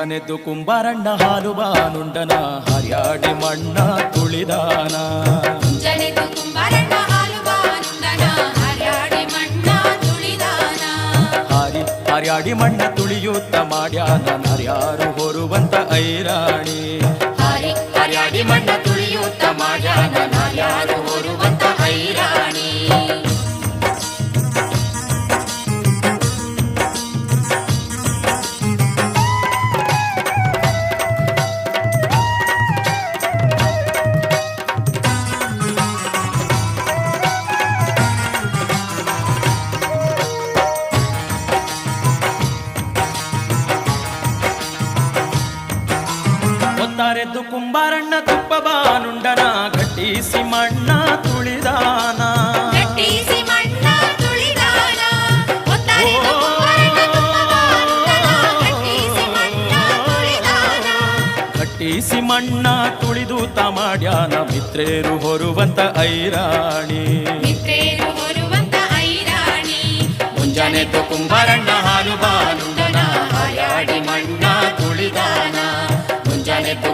ಮುಂಜಾನೆದ್ದು ಕುಂಬಾರಣ್ಣ ಹಾಲು ಬಾನುಂಡನ ಹರ್ಯಾಡಿ ಮಣ್ಣ ತುಳಿದಾನ. ಮುಂಜಾನೆದ್ದು ಕುಂಬಾರಣ್ಣ ಹಾಲು ಬಾನುಂಡನ ಹರ್ಯಾಡಿ ಮಣ್ಣ ತುಳಿದಾನ. ಹರ್ಯಾಡಿ ಮಣ್ಣ ತುಳಿಯುತ್ತ ಮಾಡ್ಯಾನ ಹರ್ಯಾರು ಹೊರುವಂತ ಐರಾಣಿ. ಹರ್ಯಾಡಿ ಮಣ್ಣ ತುಳಿಯುತ್ತ ಮಾಡ್ಯಾನ ಹರ್ಯಾರು ಹೊರುವಂತ ಐರಾಣಿ. ಹೊತ್ತಾರೆದ್ದು ಕುಂಬಾರಣ್ಣ ತುಪ್ಪ ಬಾನುಂಡನ ಗಟ್ಟಿಸಿ ಮಣ್ಣ ತುಳಿದಾನ. ಗಟ್ಟಿಸಿ ಮಣ್ಣ ತುಳಿದಾನ. ಹೊತ್ತಾರೆದ್ದು ಕುಂಬಾರಣ್ಣ ತುಪ್ಪ ಬಾನುಂಡನ ಗಟ್ಟಿಸಿ ಮಣ್ಣ ತುಳಿದಾನ. ಗಟ್ಟಿಸಿ ಮಣ್ಣ ತುಳಿದು ಮಾಡ್ಯಾನ ಮಿತ್ರೇರು ಹೊರುವಂತ ಐರಾಣಿ. ಮಿತ್ರೇರು ಹೊರುವಂತ ಐರಾಣಿ. ಮುಂಜಾನೆದ್ದು ಕುಂಬಾರಣ್ಣ ಹಾಲು ಬಾನುಂಡನ ಹರ್ಯಾಡಿ ಮಣ್ಣ ತುಳಿದಾನ. ಮುಂಜಾನೆದ್ದು